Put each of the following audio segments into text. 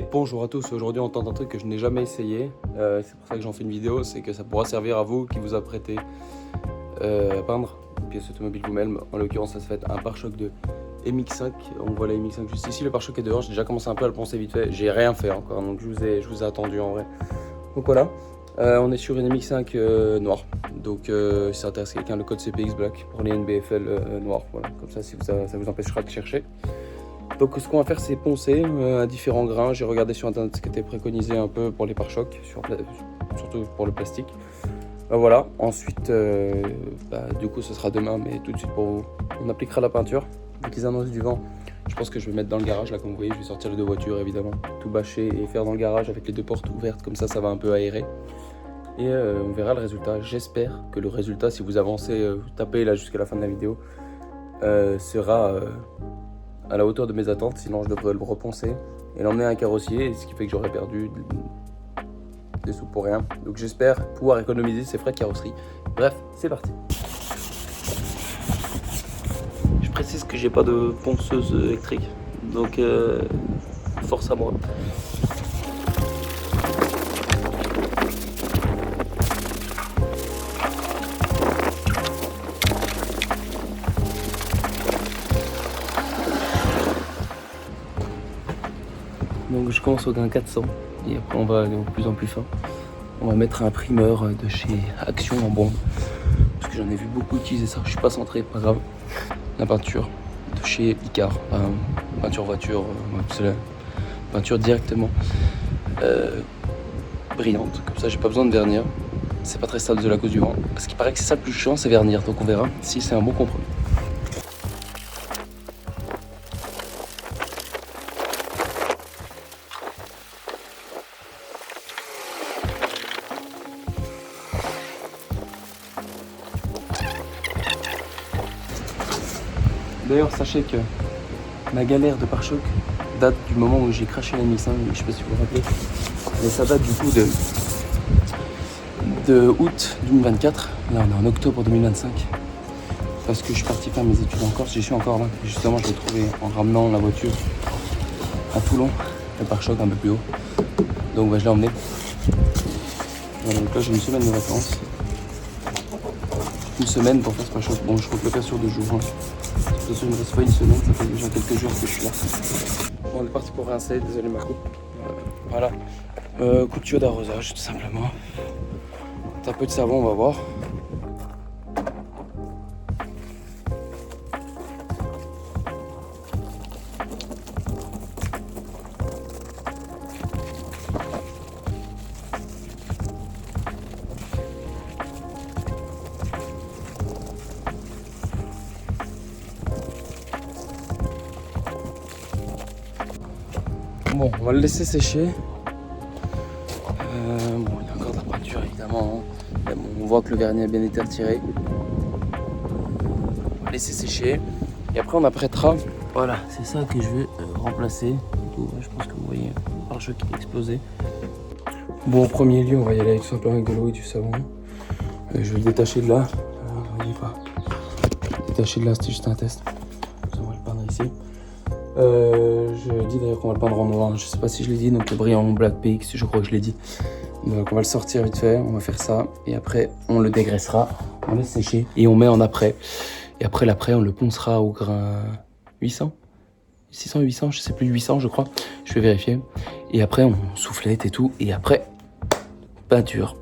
Bonjour à tous, aujourd'hui on tente un truc que je n'ai jamais essayé, c'est pour ça que j'en fais une vidéo, c'est que ça pourra servir à vous qui vous apprêtez à peindre une pièce automobile vous-même. En l'occurrence ça se fait un pare-choc de MX5, on voit la MX5 juste ici, le pare-choc est dehors, j'ai déjà commencé un peu à le penser vite fait, j'ai rien fait encore, donc je vous ai attendu en vrai. Donc voilà, on est sur une MX5 noire, donc si ça intéresse quelqu'un, le code CPX Black pour les NBFL noirs, voilà, comme ça, ça vous empêchera de chercher. Donc ce qu'on va faire c'est poncer à différents grains. J'ai regardé sur internet ce qui était préconisé un peu pour les pare-chocs, surtout pour le plastique. Voilà, ensuite du coup ce sera demain, mais tout de suite pour vous. On appliquera la peinture, dès qu'ils annoncent du vent. Je pense que je vais mettre dans le garage là, comme vous voyez, je vais sortir les deux voitures évidemment, tout bâcher et faire dans le garage avec les deux portes ouvertes, comme ça va un peu aérer. Et on verra le résultat. J'espère que le résultat, si vous avancez, vous tapez là jusqu'à la fin de la vidéo, sera à la hauteur de mes attentes, sinon je devrais le reponcer et l'emmener à un carrossier, ce qui fait que j'aurais perdu des sous pour rien. Donc j'espère pouvoir économiser ces frais de carrosserie. Bref, c'est parti. Je précise que j'ai pas de ponceuse électrique, donc force à moi. Donc je commence au grain 400 et après on va aller de plus en plus fin. On va mettre un primeur de chez Action en bombe, parce que j'en ai vu beaucoup utiliser ça, je suis pas centré, pas grave. La peinture de chez Icar, peinture voiture, c'est la peinture directement brillante, comme ça j'ai pas besoin de vernir. C'est pas très sale de la cause du vent, parce qu'il paraît que c'est ça le plus chiant, c'est vernir, donc on verra si c'est un bon compromis. D'ailleurs, sachez que ma galère de pare-choc date du moment où j'ai craché la MX5, je sais pas si vous vous rappelez, mais ça date du coup de août 2024. Là, on est en octobre 2025, parce que je suis parti faire mes études en Corse, j'y suis encore là. Justement, je l'ai trouvé en ramenant la voiture à Toulon, le pare-choc un peu plus haut. Donc, je l'ai emmené. Voilà, donc là, j'ai une semaine de vacances. Une semaine pour faire ce pare-choc. Bon, je compte le faire sur 2 jours. Hein. De toute façon, il me reste pas une semaine, ça fait déjà quelques jours que je suis là. Bon, on est parti pour rincer, désolé ma coupe. Voilà. Coup de tuyau d'arrosage, tout simplement. Un peu de savon, on va voir. Bon, on va le laisser sécher. Bon, il y a encore de la peinture évidemment. Mais bon, on voit que le vernis a bien été retiré. On va laisser sécher. Et après, on apprêtera. Voilà, c'est ça que je vais remplacer. Je pense que vous voyez le pare-choc qui est explosé. Bon, en premier lieu, on va y aller avec tout simplement avec de l'eau et du savon. Je vais le détacher de là. Vous voyez pas. Détacher de là, c'était juste un test. On va le peindre ici. Je dis d'ailleurs qu'on va le peindre en noir, je sais pas si je l'ai dit, donc le brillant Black PX, je crois que je l'ai dit. Donc on va le sortir vite fait, on va faire ça, et après on le dégraissera, on laisse sécher, et on met en après. Et après l'après, on le poncera au grain 800 600, 800, je sais plus, 800 je crois, je vais vérifier. Et après on soufflette et tout, et après, peinture.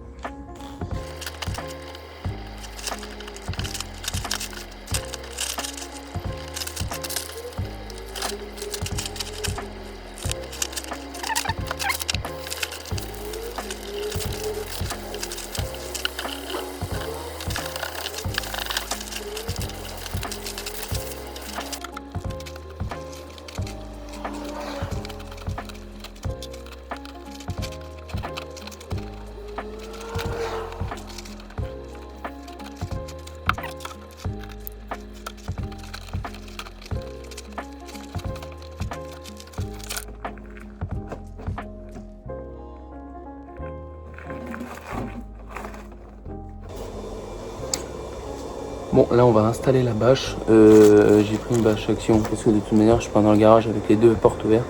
Bon, là on va installer la bâche. J'ai pris une bâche Action parce que de toute manière je peins dans le garage avec les deux portes ouvertes.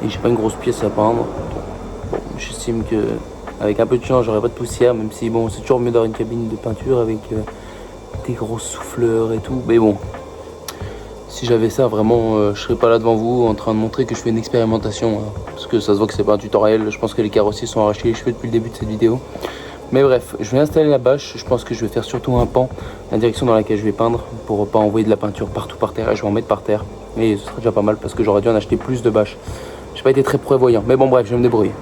et j'ai pas une grosse pièce à peindre. Bon, j'estime que avec un peu de chance, j'aurai pas de poussière, même si bon, c'est toujours mieux d'avoir une cabine de peinture avec des gros souffleurs et tout. Mais bon, si j'avais ça, vraiment, je serais pas là devant vous en train de montrer que je fais une expérimentation, hein, parce que ça se voit que c'est pas un tutoriel. Je pense que les carrossiers sont arrachés les cheveux depuis le début de cette vidéo. Mais bref, je vais installer la bâche. Je pense que je vais faire surtout un pan, la direction dans laquelle je vais peindre, pour pas envoyer de la peinture partout par terre. Et je vais en mettre par terre. Mais ce sera déjà pas mal parce que j'aurais dû en acheter plus de bâches. J'ai pas été très prévoyant. Mais bon, bref, je vais me débrouiller.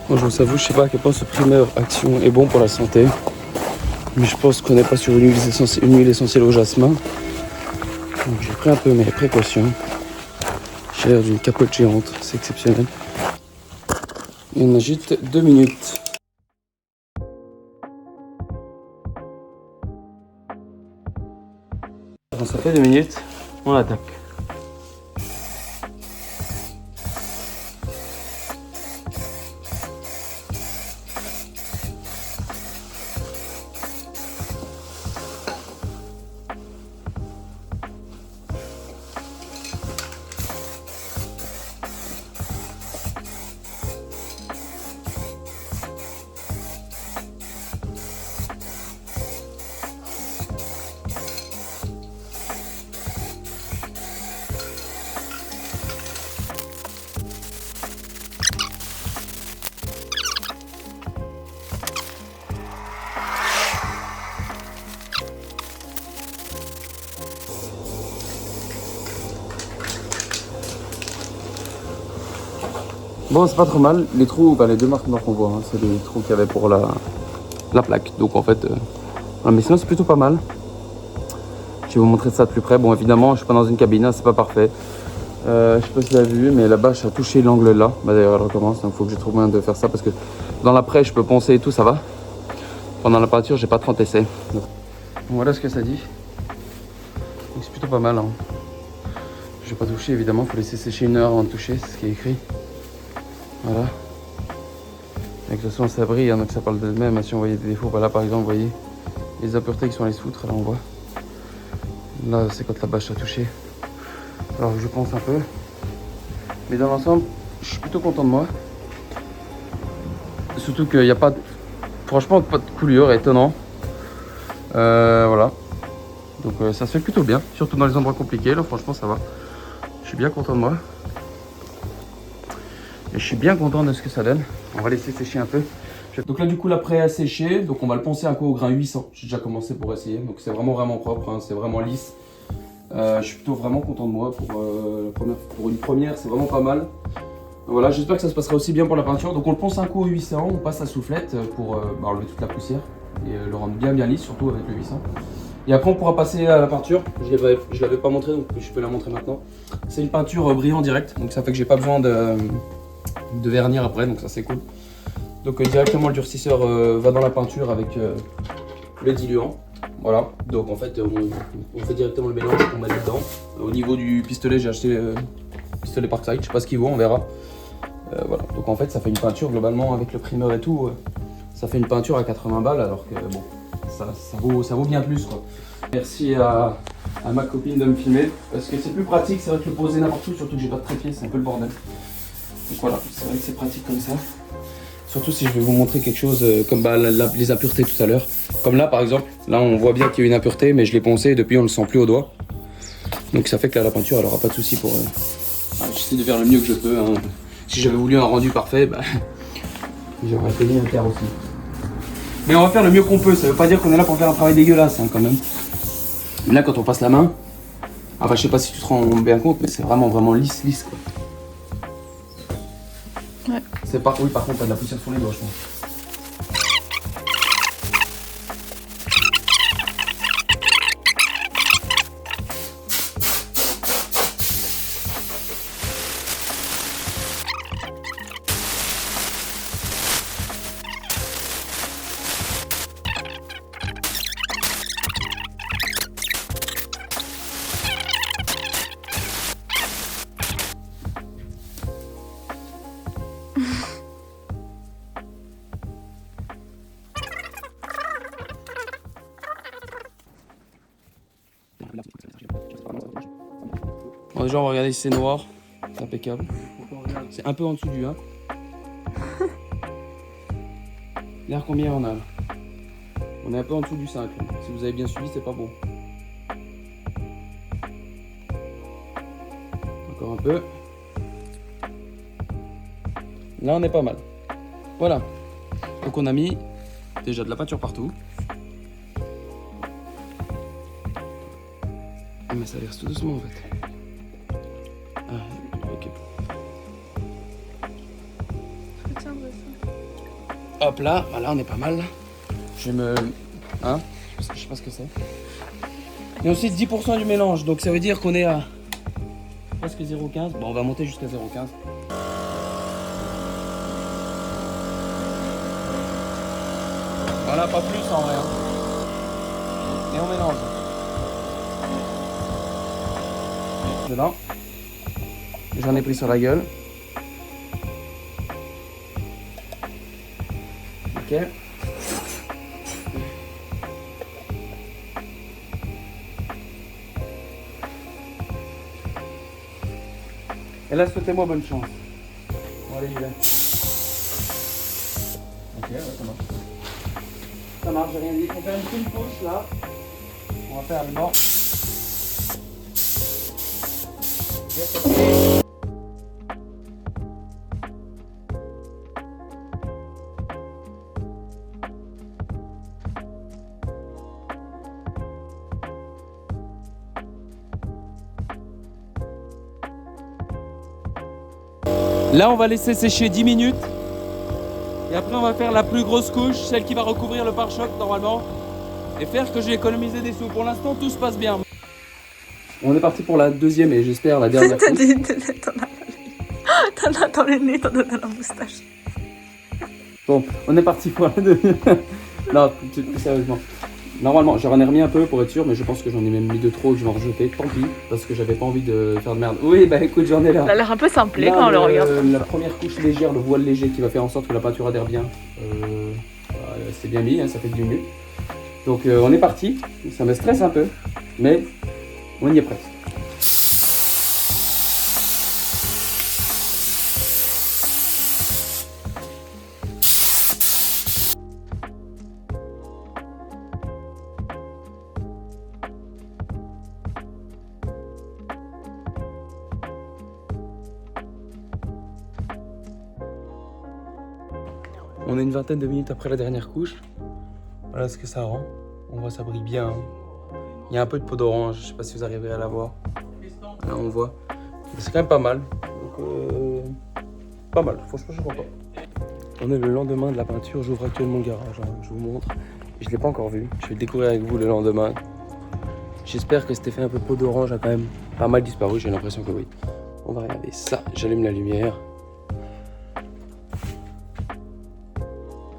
Bon, je vous avoue, je sais pas à quel point ce primeur Action est bon pour la santé. Mais je pense qu'on n'est pas sur une huile essentielle au jasmin. Donc j'ai pris un peu mes précautions. J'ai l'air d'une capote géante, c'est exceptionnel. Et on agite 2 minutes. Quand ça fait 2 minutes, on attaque. Bon, c'est pas trop mal. Les trous, les 2 marques qu'on voit, hein, c'est les trous qu'il y avait pour la plaque. Donc en fait, mais sinon c'est plutôt pas mal. Je vais vous montrer ça de plus près. Bon, évidemment, je suis pas dans une cabine, hein, c'est pas parfait. Je sais pas si vous l'avez vu, mais la bâche a touché l'angle là. D'ailleurs, elle recommence, donc il faut que je trouve moyen de faire ça parce que dans l'après, je peux poncer et tout, ça va. Pendant la peinture, j'ai pas 30 essais. Donc, voilà ce que ça dit. Donc c'est plutôt pas mal. Hein. Je vais pas toucher, évidemment, il faut laisser sécher 1 heure avant de toucher, c'est ce qui est écrit. Voilà. Et de toute façon, ça brille, hein, donc ça parle d'elle-même. Si on voyait des défauts, là par exemple, vous voyez les impuretés qui sont les foutre, là on voit. Là, c'est quand la bâche a touché. Alors je pense un peu. Mais dans l'ensemble, je suis plutôt content de moi. Surtout qu'il n'y a pas, franchement, pas de coulure, étonnant. Voilà. Donc ça se fait plutôt bien, surtout dans les endroits compliqués. Là, franchement, ça va. Je suis bien content de moi. Et je suis bien content de ce que ça donne. On va laisser sécher un peu. Donc là du coup l'après a séché. Donc on va le poncer un coup au grain 800. J'ai déjà commencé pour essayer. Donc c'est vraiment propre. Hein. C'est vraiment lisse. Je suis plutôt vraiment content de moi pour une première. C'est vraiment pas mal. Voilà, j'espère que ça se passera aussi bien pour la peinture. Donc on le ponce un coup au 800. On passe la soufflette pour enlever toute la poussière. Et le rendre bien lisse, surtout avec le 800. Et après on pourra passer à la peinture. Je ne l'avais pas montré donc je peux la montrer maintenant. C'est une peinture brillant direct. Donc ça fait que j'ai pas besoin de vernir après, donc ça c'est cool. Donc directement le durcisseur va dans la peinture avec le diluant. Voilà, donc en fait on fait directement le mélange qu'on met dedans. Au niveau du pistolet, j'ai acheté pistolet Parkside, je sais pas ce qu'il vaut, on verra. Voilà, donc en fait ça fait une peinture globalement avec le primeur et tout. Ça fait une peinture à 80 balles alors que bon, ça vaut bien plus quoi. Merci à ma copine de me filmer parce que c'est plus pratique, c'est vrai que le poser n'importe où, surtout que j'ai pas de trépied, c'est un peu le bordel. Donc voilà, c'est vrai que c'est pratique comme ça. Surtout si je vais vous montrer quelque chose comme les impuretés tout à l'heure. Comme là par exemple, là on voit bien qu'il y a une impureté mais je l'ai poncé et depuis on ne le sent plus au doigt. Donc ça fait que là la peinture elle aura pas de souci pour... J'essaie de faire le mieux que je peux. Hein. Si j'avais voulu un rendu parfait, j'aurais payé un terre aussi. Mais on va faire le mieux qu'on peut, ça veut pas dire qu'on est là pour faire un travail dégueulasse hein, quand même. Mais là quand on passe la main, enfin je sais pas si tu te rends bien compte mais c'est vraiment lisse quoi. Ouais. C'est pas... Oui, par contre, t'as de la poussière sur les doigts, je pense. Bon, déjà, on va regarder si c'est noir. C'est impeccable. C'est un peu en dessous du 1. L'air combien on a là? On est un peu en dessous du 5. Là. Si vous avez bien suivi, c'est pas bon. Encore un peu. Là, on est pas mal. Voilà. Donc, on a mis déjà de la peinture partout. Mais ça verse tout doucement en fait. Ah, ok. Hop là, voilà, on est pas mal. Je vais me. Hein? Je sais pas ce que c'est. Il y a aussi 10% du mélange, donc ça veut dire qu'on est à presque 0,15. Bon, on va monter jusqu'à 0,15. Voilà, pas plus en vrai. Hein. Et on mélange. Dedans. J'en ai pris sur la gueule. Ok. Et là, souhaitez-moi bonne chance. Bon, allez, j'y vais. Ok, ouais, ça marche. Ça marche, j'ai rien dit. On va faire une fine couche là. On va faire le bord. Là, on va laisser sécher 10 minutes. Et après, on va faire la plus grosse couche, celle qui va recouvrir le pare-choc normalement. Et faire que j'ai économisé des sous. Pour l'instant, tout se passe bien. On est parti pour la deuxième et j'espère la dernière couche. T'en as dans le nez, t'en as dans la moustache. Bon, on est parti pour la deuxième. Non, plus sérieusement. Normalement, j'en ai remis un peu pour être sûr, mais je pense que j'en ai même mis de trop que je vais en rejeter. Tant pis, parce que j'avais pas envie de faire de merde. Oui, bah écoute, j'en ai là. Ça a l'air un peu simplé quand on le regarde. La première couche légère, le voile léger qui va faire en sorte que la peinture adhère bien. C'est bien mis, hein, ça fait 10 minutes. Donc on est parti. Ça me stresse un peu, mais on y est presque. On est une vingtaine de minutes après la dernière couche. Voilà ce que ça rend. On voit ça brille bien. Il y a un peu de peau d'orange, je sais pas si vous arriverez à la voir. Là on voit. C'est quand même pas mal. Donc, pas mal, franchement je suis content. On est le lendemain de la peinture, j'ouvre actuellement le garage, hein. Je vous montre. Je ne l'ai pas encore vu, je vais le découvrir avec vous le lendemain. J'espère que cet effet un peu peau d'orange a quand même pas mal disparu, j'ai l'impression que oui. On va regarder ça, j'allume la lumière.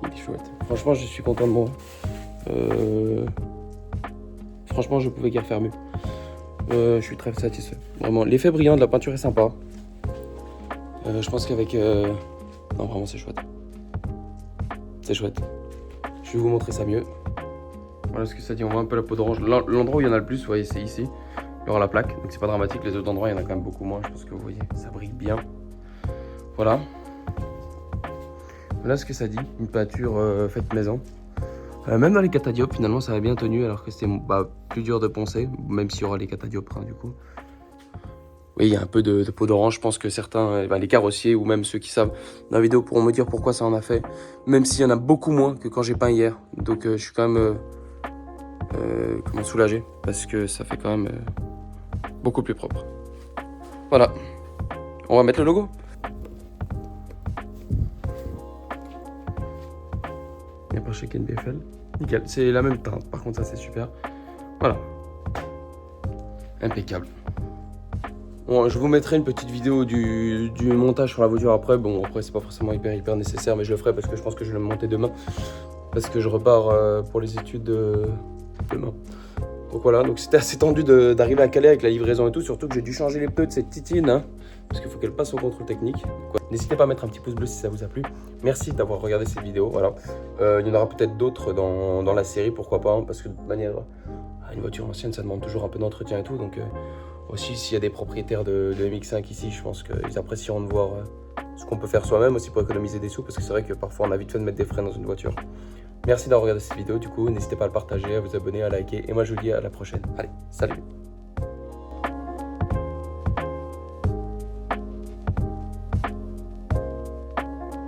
Il est chouette. Franchement, je suis content de moi. Franchement, je pouvais guère faire mieux. Je suis très satisfait. Vraiment, l'effet brillant de la peinture est sympa. Je pense qu'avec... Non, vraiment, c'est chouette. C'est chouette. Je vais vous montrer ça mieux. Voilà ce que ça dit. On voit un peu la peau d'orange. L'endroit où il y en a le plus, vous voyez, c'est ici. Il y aura la plaque. Donc, c'est pas dramatique. Les autres endroits, il y en a quand même beaucoup moins. Je pense que vous voyez, ça brille bien. Voilà. Voilà ce que ça dit. Une peinture faite maison. Même dans les catadiopes, finalement, ça avait bien tenu, alors que c'était plus dur de poncer, même s'il y aura les catadiopes, hein, du coup. Oui, il y a un peu de peau d'orange. Je pense que certains, les carrossiers ou même ceux qui savent dans la vidéo pourront me dire pourquoi ça en a fait. Même s'il y en a beaucoup moins que quand j'ai peint hier. Donc, je suis quand même soulagé parce que ça fait quand même beaucoup plus propre. Voilà. On va mettre le logo. Il n'y a pas chez KNBFL. Nickel, c'est la même teinte, par contre ça c'est super. Voilà. Impeccable. Bon, je vous mettrai une petite vidéo du montage sur la voiture après. Bon, après c'est pas forcément hyper nécessaire, mais je le ferai parce que je pense que je vais le monter demain. Parce que je repars pour les études demain. Donc voilà, donc c'était assez tendu d'arriver à Calais avec la livraison et tout. Surtout que j'ai dû changer les pneus de cette Titine, hein, parce qu'il faut qu'elle passe au contrôle technique. N'hésitez pas à mettre un petit pouce bleu si ça vous a plu. Merci d'avoir regardé cette vidéo. Voilà. Il y en aura peut-être d'autres dans la série, pourquoi pas, hein, parce que de toute manière, une voiture ancienne, ça demande toujours un peu d'entretien et tout. Donc Aussi, s'il y a des propriétaires de MX5 ici, je pense qu'ils apprécieront de voir ce qu'on peut faire soi-même aussi pour économiser des sous, parce que c'est vrai que parfois on a vite fait de mettre des freins dans une voiture. Merci d'avoir regardé cette vidéo, du coup, n'hésitez pas à le partager, à vous abonner, à liker, et moi je vous dis à la prochaine. Allez, salut!